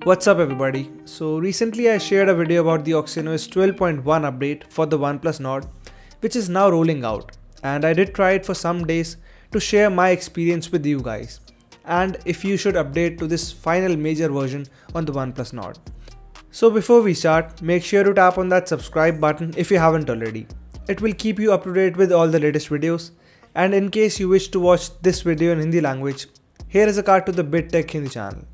What's up everybody? So recently I shared a video about the OxygenOS 12.1 update for the Oneplus Nord, which is now rolling out, and I did try it for some days to share my experience with you guys and if you should update to this final major version on the Oneplus Nord. So before we start, make sure to tap on that subscribe button if you haven't already. It will keep you up to date with all the latest videos, and in case you wish to watch this video in Hindi language, here is a card to the BitTech Hindi channel.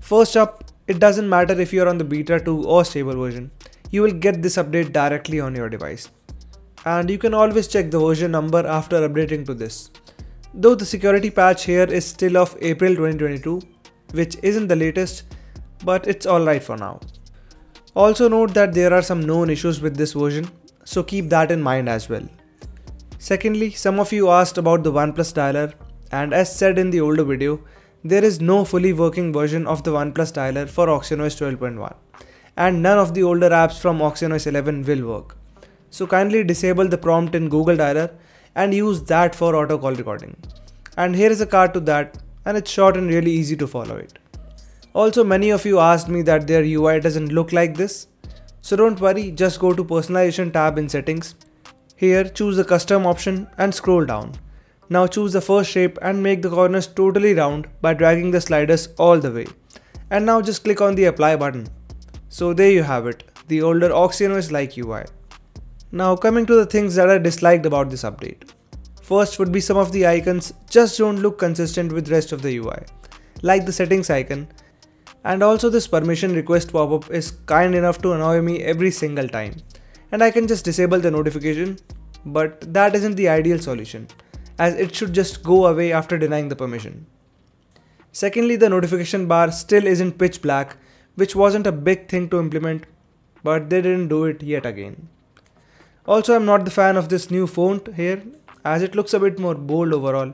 First up, it doesn't matter if you are on the beta 2 or stable version, you will get this update directly on your device. And you can always check the version number after updating to this. Though the security patch here is still of April 2022, which isn't the latest, but it's alright for now. Also note that there are some known issues with this version, so keep that in mind as well. Secondly, some of you asked about the OnePlus dialer, and as said in the older video, there is no fully working version of the OnePlus dialer for OxygenOS 12.1, and none of the older apps from OxygenOS 11 will work. So kindly disable the prompt in Google Dialer and use that for auto call recording. And here is a card to that, and it's short and really easy to follow it. Also, many of you asked me that their UI doesn't look like this. So don't worry, just go to Personalization tab in Settings. Here choose the Custom option and scroll down. Now choose the first shape and make the corners totally round by dragging the sliders all the way. And now just click on the apply button. So there you have it, the older OxygenOS-like UI. Now coming to the things that I disliked about this update. First would be some of the icons just don't look consistent with rest of the UI, like the settings icon. And also this permission request pop-up is kind enough to annoy me every single time. And I can just disable the notification, but that isn't the ideal solution, as it should just go away after denying the permission. Secondly, the notification bar still isn't pitch black, which wasn't a big thing to implement, but they didn't do it yet again. Also, I'm not the fan of this new font here, as it looks a bit more bold overall,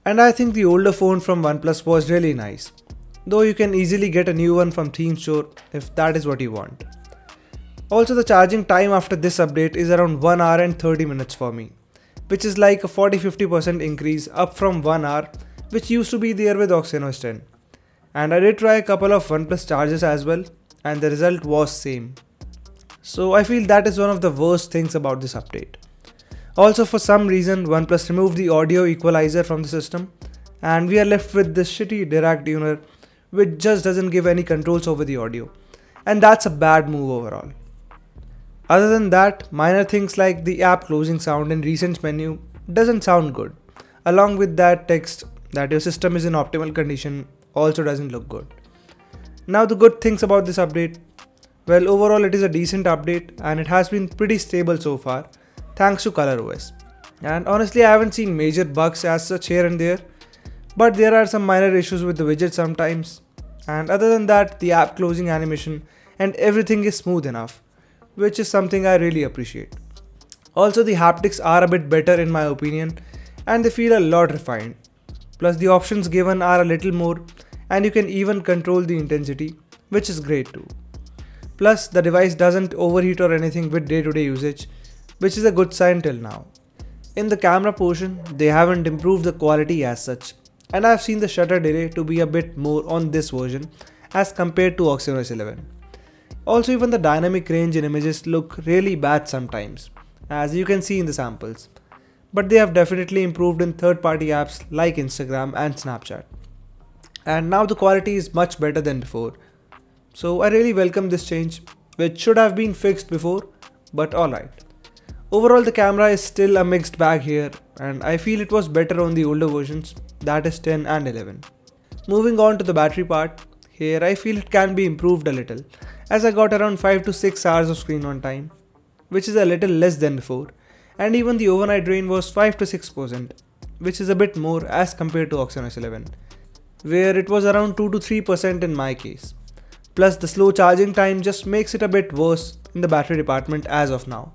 and I think the older font from OnePlus was really nice, though you can easily get a new one from Theme Store if that is what you want. Also, the charging time after this update is around 1 hour and 30 minutes for me, which is like a 40-50% increase up from 1 hour, which used to be there with OxygenOS 10. And I did try a couple of OnePlus chargers as well, and the result was same. So I feel that is one of the worst things about this update. Also, for some reason, OnePlus removed the audio equalizer from the system, and we are left with this shitty Dirac tuner, which just doesn't give any controls over the audio. And that's a bad move overall. Other than that, minor things like the app closing sound in Recents menu doesn't sound good. Along with that, text that your system is in optimal condition also doesn't look good. Now the good things about this update. Well, overall it is a decent update and it has been pretty stable so far, thanks to ColorOS. And honestly, I haven't seen major bugs as such here and there, but there are some minor issues with the widget sometimes. And other than that, the app closing animation and everything is smooth enough, which is something I really appreciate. Also, the haptics are a bit better in my opinion, and they feel a lot refined. Plus the options given are a little more, and you can even control the intensity, which is great too. Plus the device doesn't overheat or anything with day-to-day usage, which is a good sign till now. In the camera portion, they haven't improved the quality as such, and I've seen the shutter delay to be a bit more on this version as compared to OxygenOS 11. Also, even the dynamic range in images look really bad sometimes, as you can see in the samples. But they have definitely improved in third-party apps like Instagram and Snapchat. And now the quality is much better than before. So I really welcome this change, which should have been fixed before, but alright. Overall, the camera is still a mixed bag here, and I feel it was better on the older versions, that is 10 and 11. Moving on to the battery part, here I feel it can be improved a little, as I got around 5 to 6 hours of screen on time, which is a little less than before, and even the overnight drain was 5 to 6%, which is a bit more as compared to OxygenOS 11, where it was around 2 to 3% in my case. Plus the slow charging time just makes it a bit worse in the battery department as of now,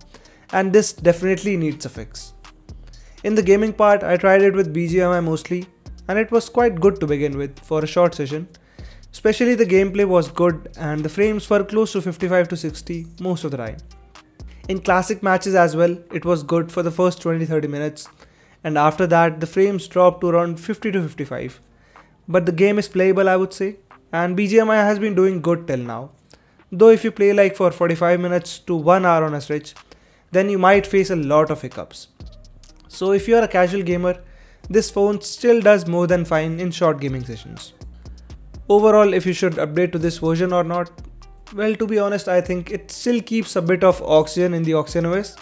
and this definitely needs a fix. In the gaming part, I tried it with bgmi mostly, and it was quite good to begin with for a short session. Especially the gameplay was good and the frames were close to 55 to 60 most of the time. In classic matches as well, it was good for the first 20-30 minutes, and after that the frames dropped to around 50 to 55. But the game is playable, I would say, and BGMI has been doing good till now. Though if you play like for 45 minutes to 1 hour on a stretch, then you might face a lot of hiccups. So if you are a casual gamer, this phone still does more than fine in short gaming sessions. Overall, if you should update to this version or not, well, to be honest, I think it still keeps a bit of oxygen in the OxygenOS,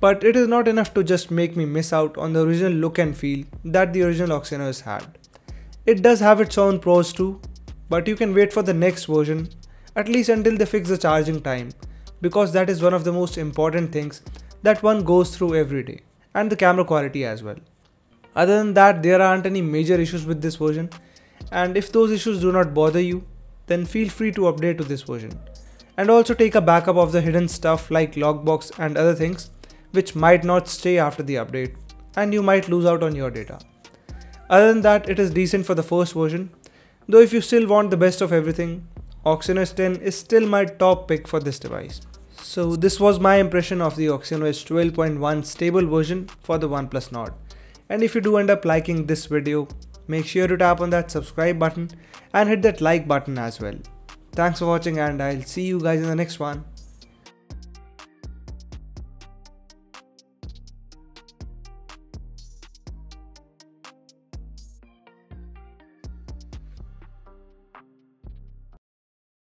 but it is not enough to just make me miss out on the original look and feel that the original OxygenOS had. It does have its own pros too, but you can wait for the next version, at least until they fix the charging time, because that is one of the most important things that one goes through every day, and the camera quality as well. Other than that, there aren't any major issues with this version, and if those issues do not bother you, then feel free to update to this version. And also take a backup of the hidden stuff like logbox and other things which might not stay after the update, and you might lose out on your data. Other than that, it is decent for the first version, though if you still want the best of everything, OxygenOS 10 is still my top pick for this device. So this was my impression of the OxygenOS 12.1 stable version for the Oneplus Nord. And if you do end up liking this video, make sure to tap on that subscribe button and hit that like button as well. Thanks for watching, and I'll see you guys in the next one.